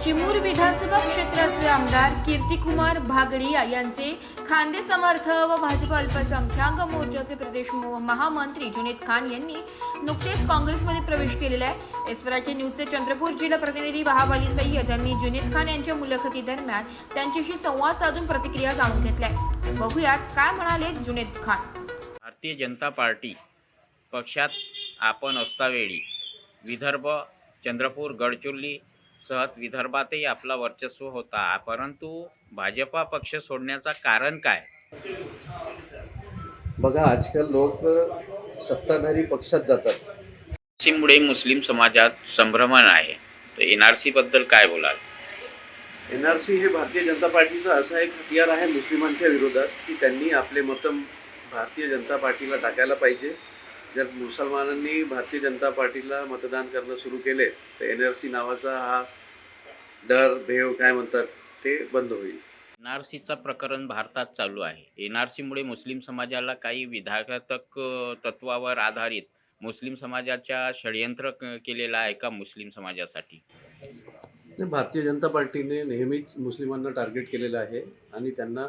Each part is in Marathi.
चिमूर विधानसभा क्षेत्राचे आमदार कीर्तिकुमार भागडिया यांचे खांदे समर्थ व भाजप अल्पसंख्याक मोर्चाचे प्रदेश महामंत्री जुनेद खान यांनी नुकतेच काँग्रेसमध्ये प्रवेश केलेला आहे। एसपराठी न्यूजचे चंद्रपूर जिल्हा प्रतिनिधी वहाब अली सय्यद यांनी जुनेद खान यांच्या मुलाखतीदरम्यान त्यांच्याशी संवाद साधून प्रतिक्रिया जाणून घेतल्या। बघूयात काय म्हणाले जुनेद खान। भारतीय जनता पार्टी पक्षात आपण असतावेळी विदर्भ, चंद्रपूर, गडचिरोली सह विदर्भातही आपला वर्चस्व होता, परंतु भाजपा पक्ष सोडण्याचं कारण काय? बघा, आजकाल लोक सत्ताधारी पक्षात जातात। त्यामुळे मुस्लिम समाजात संभ्रमण आहे, तर एनआरसी बद्दल काय बोलाल? एनआरसी हे भारतीय जनता पार्टीचा असा एक हतियार आहे मुस्लिमांच्या विरोधात की त्यांनी आपले मत भारतीय जनता पार्टीला टाकायला पाहिजे। जर मुसलमानांनी भारतीय जनता पार्टीला मतदान करणं सुरू केले तर एनआरसी नावाचा हा डर भेव काय म्हणतात ते बंद होईल। एनआरसीचं प्रकरण भारतात चालू आहे। एनआरसीमुळे मुस्लिम समाजाला काही विघातक तत्वावर आधारित मुस्लिम समाजाच्या षडयंत्र केलेलं आहे का मुस्लिम समाजासाठी? भारतीय जनता पार्टीने नेहमीच मुस्लिमांना टार्गेट केलेलं आहे आणि त्यांना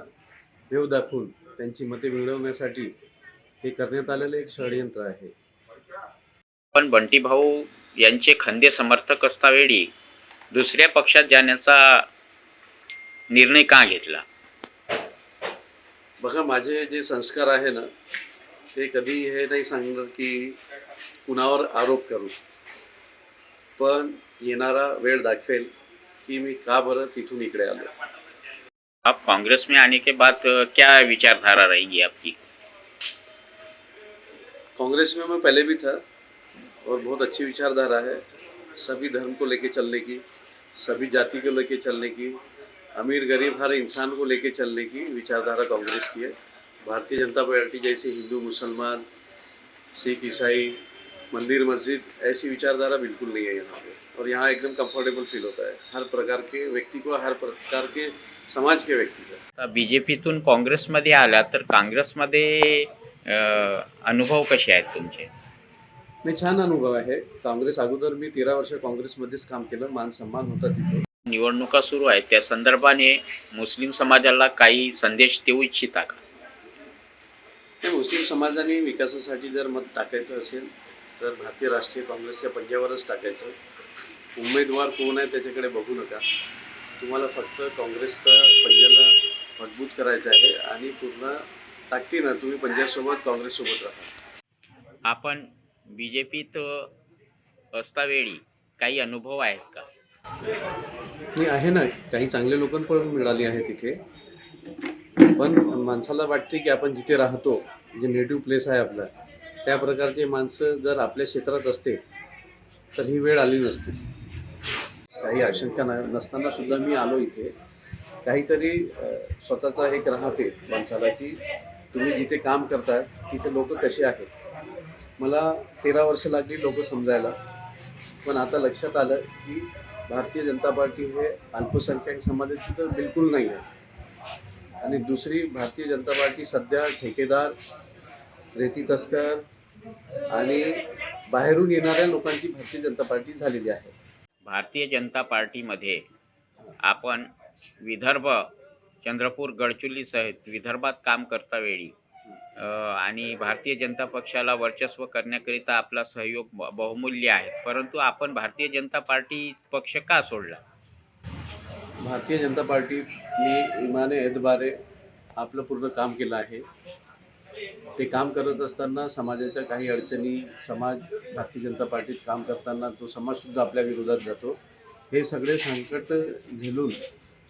भेव दाखवून त्यांची मते मिळवण्यासाठी हे करण्यात आलेलं एक षडयंत्र आहे। पण बंटी भाऊ यांचे खंदे समर्थक असतावेळी दुसऱ्या पक्षात जाण्याचा निर्णय का घेतला? बघा, माझे जे संस्कार आहे ना ते कधी हे नाही सांगणार की कुणावर आरोप करू, पण येणारा वेळ दाखवेल कि मैं का बरं तिथून इकडे आलो। आप कांग्रेस में आने के बाद क्या विचारधारा रहेगी आपकी? कांग्रेस में मैं पहले भी था और बहुत अच्छी विचारधारा है। सभी धर्म को लेके चलने की, सभी जाति को लेके चलने की, अमीर गरीब हर इंसान को लेके चलने की विचारधारा कांग्रेस की है। भारतीय जनता पार्टी जैसे हिंदू, मुसलमान, सिख, ईसाई, मंदिर, मस्जिद ऐसी विचारधारा बिल्कुल नहीं है यहाँ पे। और यहाँ एकदम कंफर्टेबल फील होता है हर प्रकार के व्यक्ति को, हर प्रकार के समाज के व्यक्ति को। बीजेपीतून काँग्रेसमध्ये आला तर काँग्रेसमध्ये अनुभव कसे आहेत तुमचे? नाही, छान अनुभव आहे। काँग्रेस अगोदर मी 13 वर्ष काँग्रेसमध्येच काम केलं, मान सन्मान होता तिथे। निवडणुका सुरू आहेत, त्या संदर्भाने मुस्लिम समाजाला काही संदेश देऊ इच्छिता का? मुस्लिम समाजाने विकासासाठी जर मत टाकायचं असेल तर भारतीय राष्ट्रीय काँग्रेसच्या पंजावरच टाकायचं। उमेदवार कोण आहे त्याच्याकडे बघू नका, तुम्हाला फक्त काँग्रेसचा पंजाला मजबूत करायचं आहे आणि पूर्ण ताकदीनं तुम्ही पंजासोबत काँग्रेससोबत राहा। आपण बीजेपीत असतावेळी काही अनुभव आहेत का? नाही आहे ना, काही चांगले लोक पण मिळाली आहे तिथे, पण माणसाला वाटते की आपण जिथे राहतो, जे नेटिव्ह प्लेस आहे आपला, त्या प्रकारचे माणसं जर आपल्या क्षेत्रात असते तर ही वेळ आली नसती। काही आशंका नसताना सुद्धा मी आलो इथे। काहीतरी स्वतःचा एक राहते माणसाला की तुम्ही जिथे काम करताय तिथे लोक कसे आहेत। मला 13 वर्ष लागली लोक समजायला, पण आता लक्षात आलं की भारतीय जनता पार्टी हे अल्पसंख्याक समाजाची तर बिलकुल नाही आहे। आणि दुसरी, भारतीय जनता पार्टी सध्या ठेकेदार, रेती तस्कर आणि बाहेरून येणाऱ्या लोकांची भारतीय जनता पार्टी झालेली आहे। भारतीय जनता पार्टीमध्ये आपण विदर्भ, चंद्रपूर, गडचिरोली सहित विदर्भात काम करतावेळी आणि भारतीय जनता पक्षाला वर्चस्व करण्याकरिता आपला सहयोग बहुमूल्य आहे, परंतु आपण भारतीय जनता पार्टी पक्ष का सोडला? भारतीय जनता पार्टी मी इमाने एतबारे आपलं पूर्ण काम केलं आहे। ते काम करत असताना समाजाच्या काही अडचणी, समाज भारतीय जनता पार्टीत काम करताना तो समाजसुद्धा आपल्या विरोधात जातो। हे सगळे संकट झेलून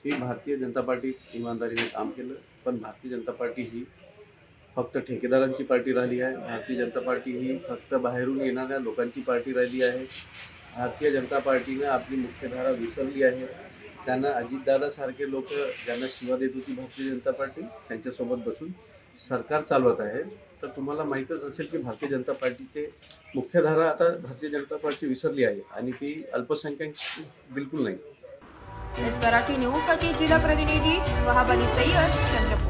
ही भारतीय जनता पार्टीत इमानदारीने काम केलं, पण भारतीय जनता पार्टी ही फक्त ठेकेदारांची पार्टी राहिली आहे। भारतीय जनता पार्टी ही फक्त बाहेरून येणाऱ्या लोकांची पार्टी राहिली आहे। भारतीय जनता पार्टीने आपली मुख्यधारा विसरली आहे। त्यांना अजितदादासारखे लोक ज्यांना शिवा देत होती भारतीय जनता पार्टी, त्यांच्यासोबत बसून सरकार चालवत आहे। तर तुम्हाला माहीतच असेल की भारतीय जनता पार्टीचे मुख्यधारा आता भारतीय जनता पार्टी विसरली आहे आणि ती अल्पसंख्याक बिलकुल नाही। एसपराठी न्यूजसाठी जिल्हा प्रतिनिधी वहाब अली सय्यद, चंद्रपूर।